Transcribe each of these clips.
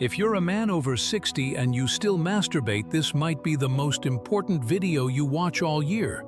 If you're a man over 60 and you still masturbate, this might be the most important video you watch all year.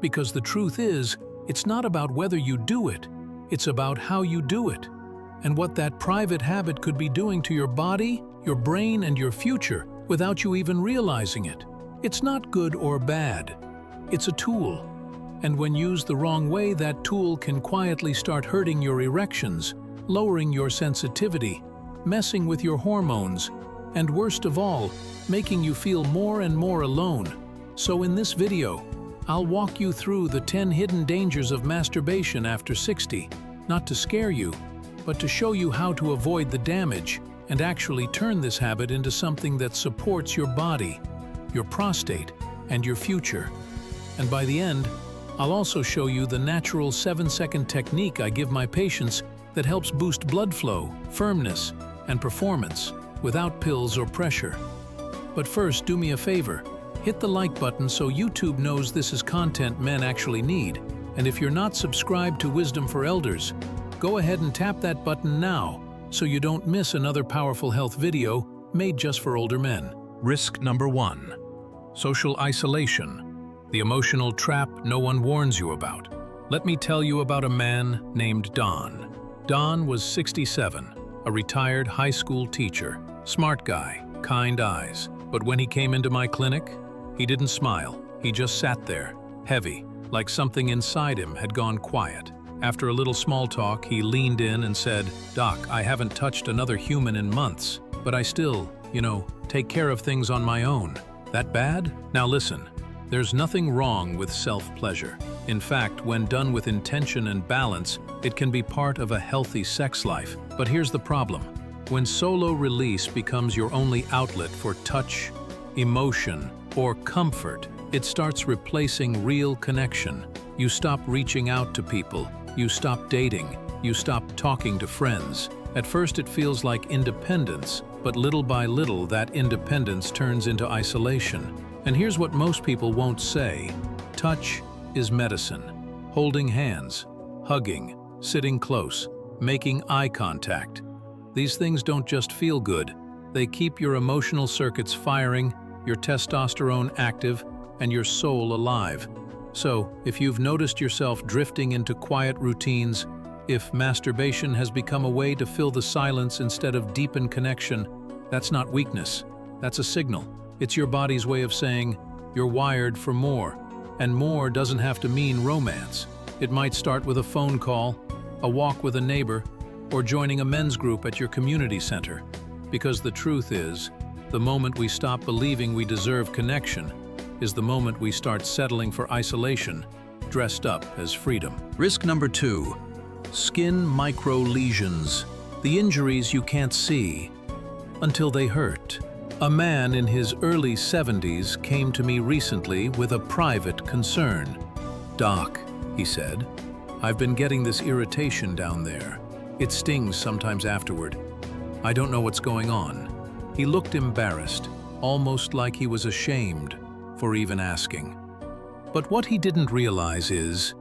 Because the truth is, it's not about whether you do it, it's about how you do it, and what that private habit could be doing to your body, your brain, and your future without you even realizing it. It's not good or bad. It's a tool. And when used the wrong way, that tool can quietly start hurting your erections, lowering your sensitivity, messing with your hormones, and worst of all, making you feel more and more alone. So in this video, I'll walk you through the 10 hidden dangers of masturbation after 60, not to scare you, but to show you how to avoid the damage and actually turn this habit into something that supports your body, your prostate, and your future. And by the end, I'll also show you the natural 7-second technique I give my patients that helps boost blood flow, firmness, and performance without pills or pressure. But first, do me a favor. Hit the like button so YouTube knows this is content men actually need. And if you're not subscribed to Wisdom for Elders, go ahead and tap that button now so you don't miss another powerful health video made just for older men. Risk number 1. Social isolation. The emotional trap no one warns you about. Let me tell you about a man named Don. Don was 67, a retired high school teacher. Smart guy, kind eyes. But when he came into my clinic, he didn't smile. He just sat there, heavy, like something inside him had gone quiet. After a little small talk, he leaned in and said, "Doc, I haven't touched another human in months, but I still, take care of things on my own. That bad?" Now listen, there's nothing wrong with self-pleasure. In fact, when done with intention and balance, it can be part of a healthy sex life. But here's the problem. When solo release becomes your only outlet for touch, emotion, or comfort, it starts replacing real connection. You stop reaching out to people, you stop dating, you stop talking to friends. At first it feels like independence, but little by little that independence turns into isolation. And here's what most people won't say. Touch is medicine. Holding hands, hugging, sitting close, making eye contact. These things don't just feel good, they keep your emotional circuits firing, your testosterone active, and your soul alive. So, if you've noticed yourself drifting into quiet routines, if masturbation has become a way to fill the silence instead of deepen connection, that's not weakness, that's a signal. It's your body's way of saying, you're wired for more. And more doesn't have to mean romance. It might start with a phone call, a walk with a neighbor, or joining a men's group at your community center. Because the truth is, the moment we stop believing we deserve connection is the moment we start settling for isolation, dressed up as freedom. Risk number 2. Skin micro lesions. The injuries you can't see until they hurt. A man in his early 70s came to me recently with a private concern. "Doc," he said, "I've been getting this irritation down there. It stings sometimes afterward. I don't know what's going on." He looked embarrassed, almost like he was ashamed for even asking. But what he didn't realize is,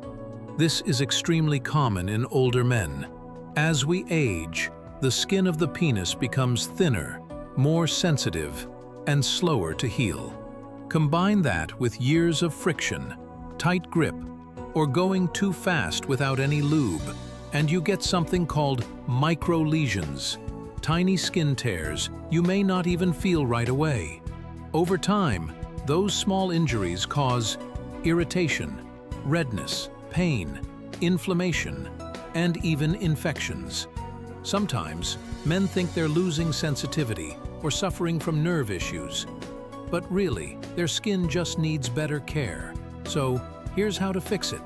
this is extremely common in older men. As we age, the skin of the penis becomes thinner, more sensitive, and slower to heal. Combine that with years of friction, tight grip, or going too fast without any lube, and you get something called micro lesions, tiny skin tears you may not even feel right away. Over time, those small injuries cause irritation, redness, pain, inflammation, and even infections. Sometimes, men think they're losing sensitivity or suffering from nerve issues. But really, their skin just needs better care. So, here's how to fix it.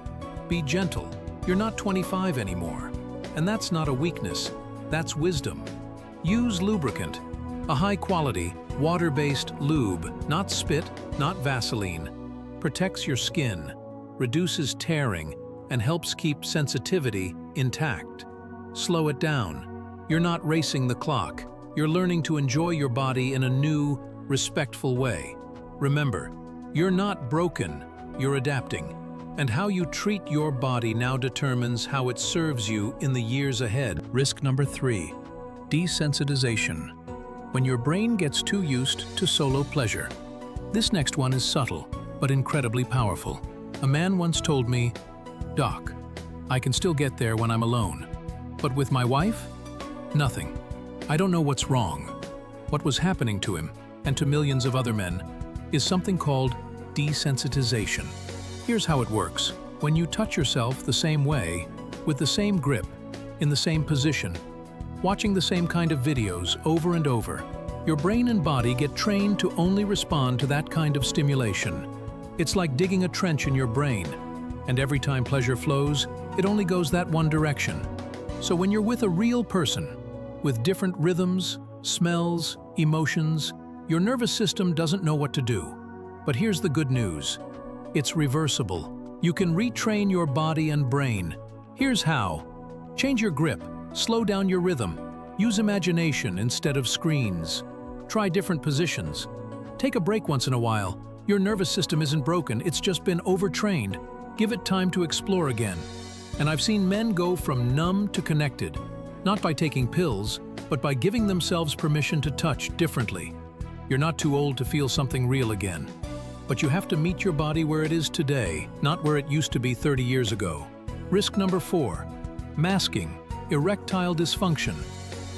Be gentle. You're not 25 anymore. And that's not a weakness, that's wisdom. Use lubricant, a high-quality, water-based lube, not spit, not Vaseline. Protects your skin, reduces tearing, and helps keep sensitivity intact. Slow it down. You're not racing the clock. You're learning to enjoy your body in a new, respectful way. Remember, you're not broken, you're adapting. And how you treat your body now determines how it serves you in the years ahead. Risk number 3. Desensitization. when your brain gets too used to solo pleasure. This next one is subtle, but incredibly powerful. A man once told me, "Doc, I can still get there when I'm alone. But with my wife? Nothing. I don't know what's wrong." What was happening to him, and to millions of other men, is something called desensitization. Here's how it works. When you touch yourself the same way, with the same grip, in the same position, watching the same kind of videos over and over, your brain and body get trained to only respond to that kind of stimulation. It's like digging a trench in your brain, and every time pleasure flows, it only goes that one direction. So when you're with a real person, with different rhythms, smells, emotions, your nervous system doesn't know what to do. But here's the good news. It's reversible. You can retrain your body and brain. Here's how. Change your grip, slow down your rhythm, use imagination instead of screens. Try different positions. Take a break once in a while. Your nervous system isn't broken, it's just been overtrained. Give it time to explore again. And I've seen men go from numb to connected, not by taking pills, but by giving themselves permission to touch differently. You're not too old to feel something real again. But you have to meet your body where it is today, not where it used to be 30 years ago. Risk number 4. Masking, erectile dysfunction.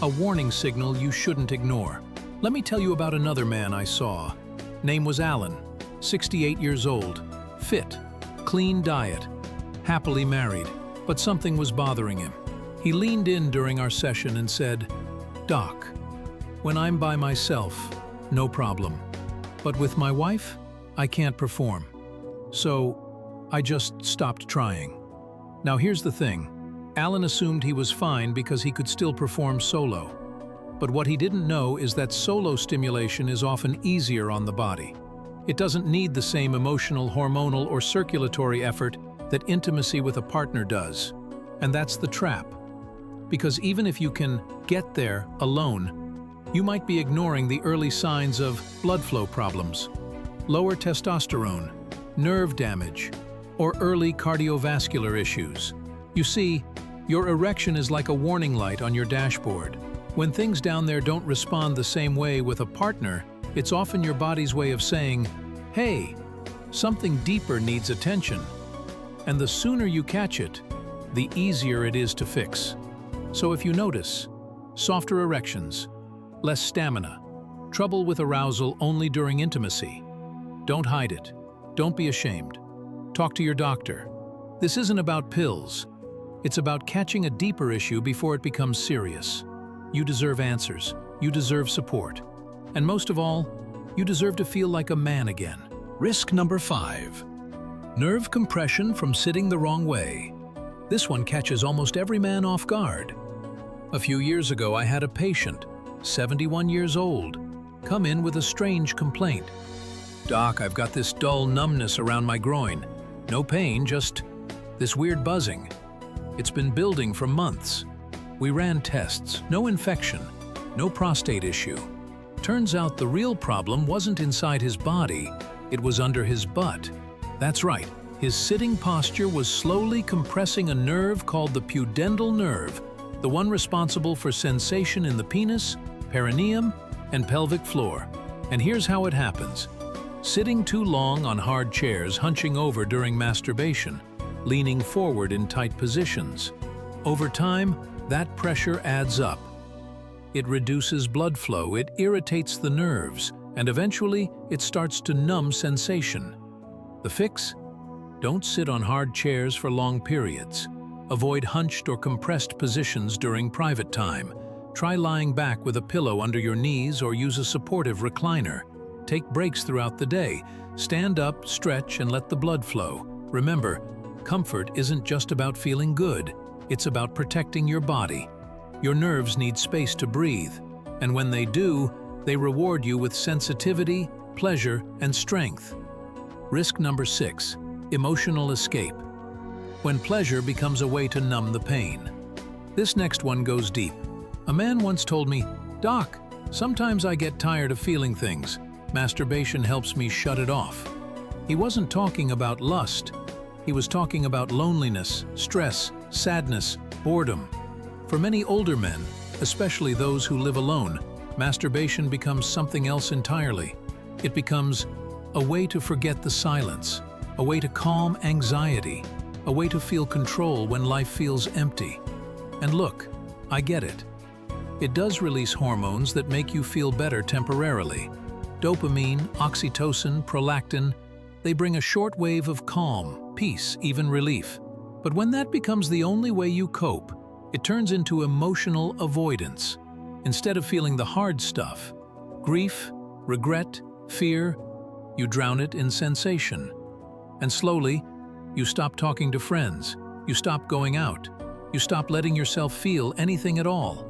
A warning signal you shouldn't ignore. Let me tell you about another man I saw. Name was Alan, 68 years old, fit, clean diet, happily married, but something was bothering him. He leaned in during our session and said, "Doc, when I'm by myself, no problem. But with my wife, I can't perform. So I just stopped trying." Now here's the thing. Alan assumed he was fine because he could still perform solo. But what he didn't know is that solo stimulation is often easier on the body. It doesn't need the same emotional, hormonal, or circulatory effort that intimacy with a partner does. And that's the trap. Because even if you can get there alone, you might be ignoring the early signs of blood flow problems, lower testosterone, nerve damage, or early cardiovascular issues. You see, your erection is like a warning light on your dashboard. When things down there don't respond the same way with a partner, it's often your body's way of saying, "Hey, something deeper needs attention." And the sooner you catch it, the easier it is to fix. So if you notice, softer erections, less stamina, trouble with arousal only during intimacy, don't hide it. Don't be ashamed. Talk to your doctor. This isn't about pills. It's about catching a deeper issue before it becomes serious. You deserve answers. You deserve support. And most of all, you deserve to feel like a man again. Risk number 5. Nerve compression from sitting the wrong way. This one catches almost every man off guard. A few years ago, I had a patient, 71 years old, come in with a strange complaint. "Doc, I've got this dull numbness around my groin. No pain, just this weird buzzing. It's been building for months." We ran tests, no infection, no prostate issue. Turns out the real problem wasn't inside his body, it was under his butt. That's right, his sitting posture was slowly compressing a nerve called the pudendal nerve, the one responsible for sensation in the penis, perineum, and pelvic floor. And here's how it happens. Sitting too long on hard chairs, hunching over during masturbation, leaning forward in tight positions. Over time, that pressure adds up. It reduces blood flow, it irritates the nerves, and eventually it starts to numb sensation. The fix? Don't sit on hard chairs for long periods. Avoid hunched or compressed positions during private time. Try lying back with a pillow under your knees or use a supportive recliner. Take breaks throughout the day. Stand up, stretch, and let the blood flow. Remember, comfort isn't just about feeling good. It's about protecting your body. Your nerves need space to breathe, and when they do, they reward you with sensitivity, pleasure, and strength. Risk number 6. Emotional escape. When pleasure becomes a way to numb the pain. This next one goes deep. A man once told me, "Doc, sometimes I get tired of feeling things. Masturbation helps me shut it off." He wasn't talking about lust. He was talking about loneliness, stress, sadness, boredom. For many older men, especially those who live alone, masturbation becomes something else entirely. It becomes a way to forget the silence, a way to calm anxiety, a way to feel control when life feels empty. And look, I get it. It does release hormones that make you feel better temporarily. Dopamine, oxytocin, prolactin, they bring a short wave of calm, peace, even relief. But when that becomes the only way you cope, it turns into emotional avoidance. Instead of feeling the hard stuff, grief, regret, fear, you drown it in sensation. And slowly, you stop talking to friends, you stop going out, you stop letting yourself feel anything at all.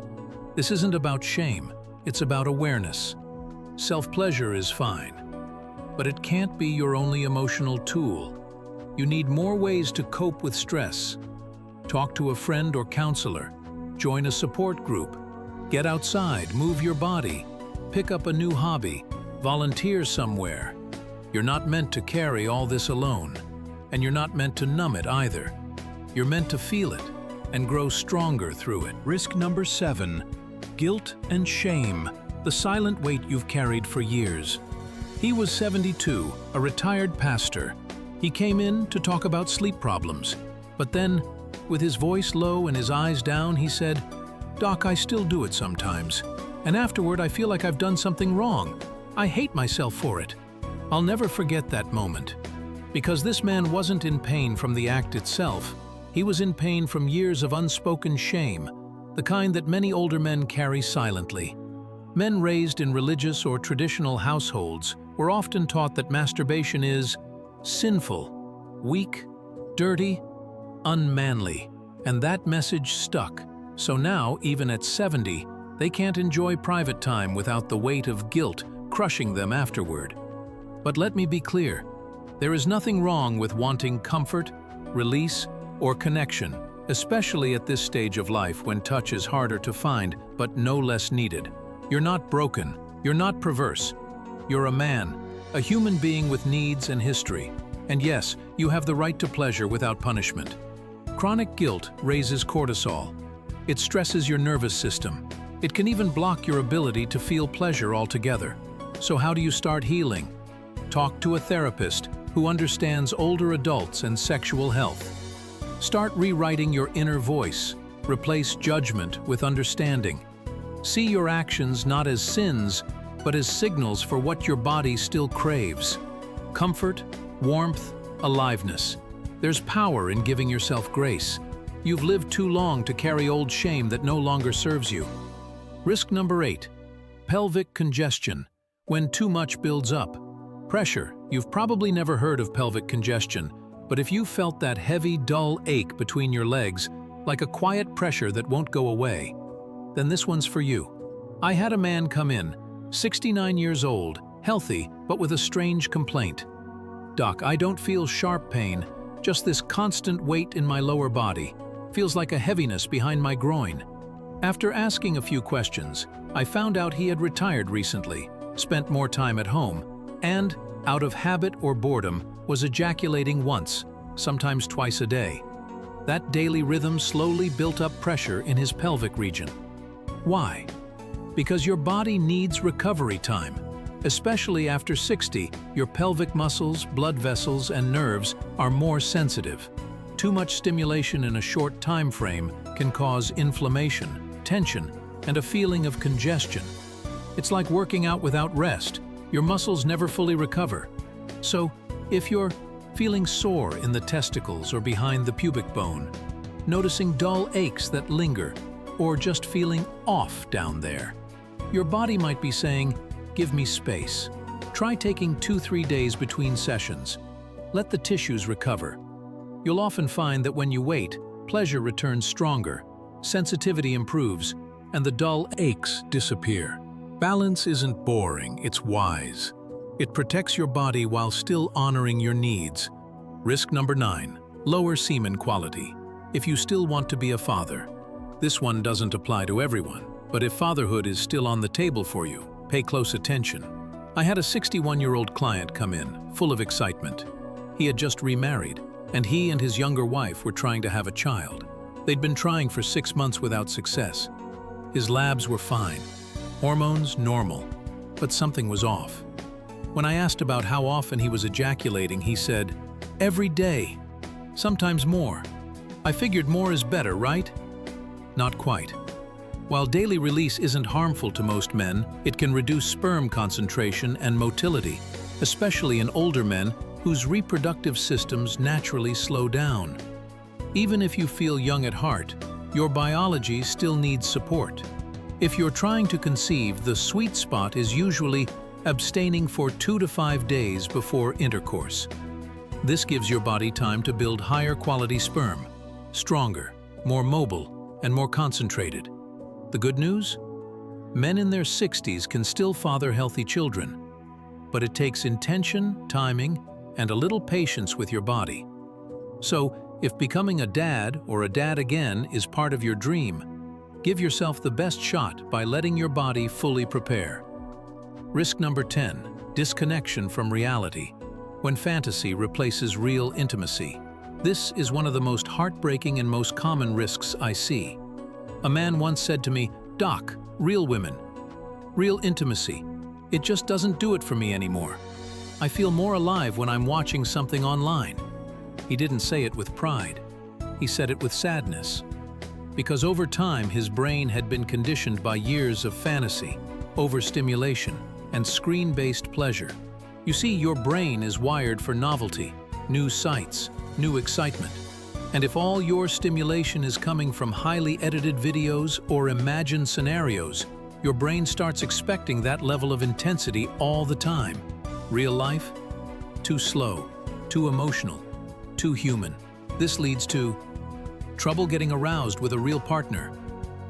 This isn't about shame, it's about awareness. Self-pleasure is fine, but it can't be your only emotional tool. You need more ways to cope with stress. Talk to a friend or counselor, join a support group, get outside, move your body, pick up a new hobby, volunteer somewhere. You're not meant to carry all this alone, and you're not meant to numb it either. You're meant to feel it and grow stronger through it. Risk number 7, guilt and shame, the silent weight you've carried for years. He was 72, a retired pastor. He came in to talk about sleep problems, but then, with his voice low and his eyes down, he said, "Doc, I still do it sometimes, and afterward I feel like I've done something wrong. I hate myself for it." I'll never forget that moment, because this man wasn't in pain from the act itself. He was in pain from years of unspoken shame, the kind that many older men carry silently. Men raised in religious or traditional households were often taught that masturbation is sinful, weak, dirty, unmanly, and that message stuck. So now, even at 70, they can't enjoy private time without the weight of guilt crushing them afterward. But let me be clear, there is nothing wrong with wanting comfort, release, or connection, especially at this stage of life when touch is harder to find but no less needed. You're not broken, you're not perverse. You're a man, a human being with needs and history. And yes, you have the right to pleasure without punishment. Chronic guilt raises cortisol. It stresses your nervous system. It can even block your ability to feel pleasure altogether. So how do you start healing? Talk to a therapist who understands older adults and sexual health. Start rewriting your inner voice. Replace judgment with understanding. See your actions not as sins, but as signals for what your body still craves. Comfort, warmth, aliveness. There's power in giving yourself grace. You've lived too long to carry old shame that no longer serves you. Risk number 8, pelvic congestion, when too much builds up. Pressure. You've probably never heard of pelvic congestion, but if you felt that heavy, dull ache between your legs, like a quiet pressure that won't go away, then this one's for you. I had a man come in, 69 years old, healthy, but with a strange complaint. "Doc, I don't feel sharp pain, just this constant weight in my lower body. Feels like a heaviness behind my groin." After asking a few questions, I found out he had retired recently, spent more time at home, and, out of habit or boredom, was ejaculating once, sometimes twice a day. That daily rhythm slowly built up pressure in his pelvic region. Why? Because your body needs recovery time. Especially after 60, your pelvic muscles, blood vessels, and nerves are more sensitive. Too much stimulation in a short time frame can cause inflammation, tension, and a feeling of congestion. It's like working out without rest. Your muscles never fully recover. So, if you're feeling sore in the testicles or behind the pubic bone, noticing dull aches that linger, or just feeling off down there, your body might be saying, "Give me space." Try taking 2-3 days between sessions. Let the tissues recover. You'll often find that when you wait, pleasure returns stronger, sensitivity improves, and the dull aches disappear. Balance isn't boring, it's wise. It protects your body while still honoring your needs. Risk number 9, lower semen quality. If you still want to be a father. This one doesn't apply to everyone, but if fatherhood is still on the table for you, pay close attention. I had a 61-year-old client come in, full of excitement. He had just remarried, and he and his younger wife were trying to have a child. They'd been trying for 6 months without success. His labs were fine. Hormones, normal, but something was off. When I asked about how often he was ejaculating, he said, "Every day, sometimes more." I figured more is better, right? Not quite. While daily release isn't harmful to most men, it can reduce sperm concentration and motility, especially in older men whose reproductive systems naturally slow down. Even if you feel young at heart, your biology still needs support. If you're trying to conceive, the sweet spot is usually abstaining for 2 to 5 days before intercourse. This gives your body time to build higher quality sperm, stronger, more mobile, and more concentrated. The good news? Men in their 60s can still father healthy children, but it takes intention, timing, and a little patience with your body. So, if becoming a dad or a dad again is part of your dream, give yourself the best shot by letting your body fully prepare. Risk number 10, disconnection from reality. When fantasy replaces real intimacy. This is one of the most heartbreaking and most common risks I see. A man once said to me, "Doc, real women, real intimacy, it just doesn't do it for me anymore. I feel more alive when I'm watching something online." He didn't say it with pride. He said it with sadness. Because over time, his brain had been conditioned by years of fantasy, overstimulation, and screen-based pleasure. You see, your brain is wired for novelty, new sights, new excitement. And if all your stimulation is coming from highly edited videos or imagined scenarios, your brain starts expecting that level of intensity all the time. Real life? Too slow, too emotional, too human. This leads to trouble getting aroused with a real partner,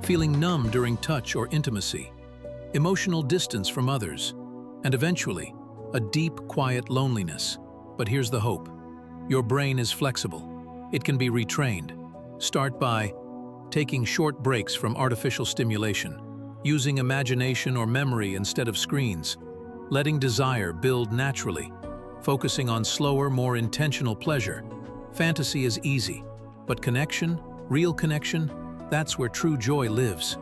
feeling numb during touch or intimacy, emotional distance from others, and eventually, a deep, quiet loneliness. But here's the hope. Your brain is flexible. It can be retrained. Start by taking short breaks from artificial stimulation, using imagination or memory instead of screens, letting desire build naturally, focusing on slower, more intentional pleasure. Fantasy is easy, but connection, real connection, that's where true joy lives.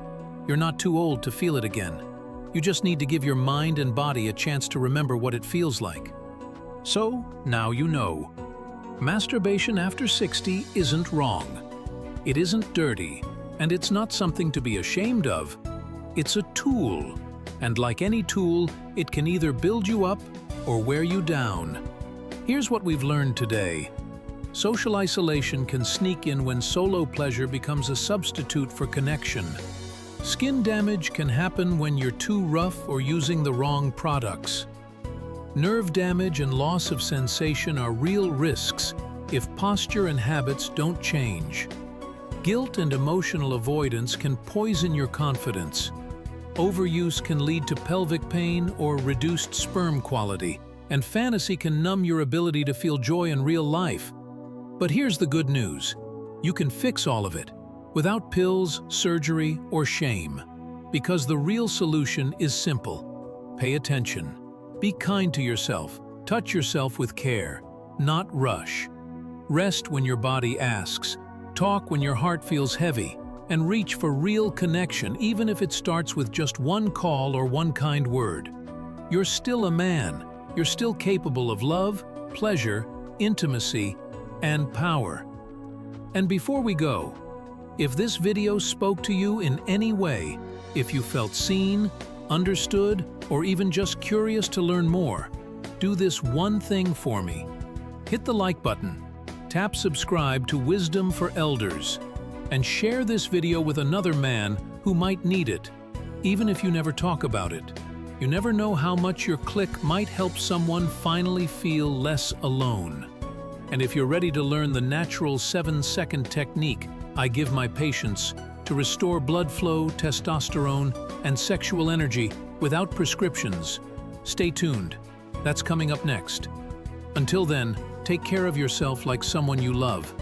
You're not too old to feel it again. You just need to give your mind and body a chance to remember what it feels like. So, now you know. Masturbation after 60 isn't wrong. It isn't dirty, and it's not something to be ashamed of. It's a tool, and like any tool, it can either build you up or wear you down. Here's what we've learned today. Social isolation can sneak in when solo pleasure becomes a substitute for connection. Skin damage can happen when you're too rough or using the wrong products. Nerve damage and loss of sensation are real risks if posture and habits don't change. Guilt and emotional avoidance can poison your confidence. Overuse can lead to pelvic pain or reduced sperm quality, and fantasy can numb your ability to feel joy in real life. But here's the good news. You can fix all of it, without pills, surgery, or shame. Because the real solution is simple. Pay attention. Be kind to yourself. Touch yourself with care, not rush. Rest when your body asks. Talk when your heart feels heavy. And reach for real connection, even if it starts with just one call or one kind word. You're still a man. You're still capable of love, pleasure, intimacy, and power. And before we go, if this video spoke to you in any way, if you felt seen, understood, or even just curious to learn more, do this one thing for me. Hit the like button, tap subscribe to Wisdom for Elders, and share this video with another man who might need it, even if you never talk about it. You never know how much your click might help someone finally feel less alone. And if you're ready to learn the natural 7-second technique I give my patients to restore blood flow, testosterone, and sexual energy without prescriptions, stay tuned. That's coming up next. Until then, take care of yourself like someone you love.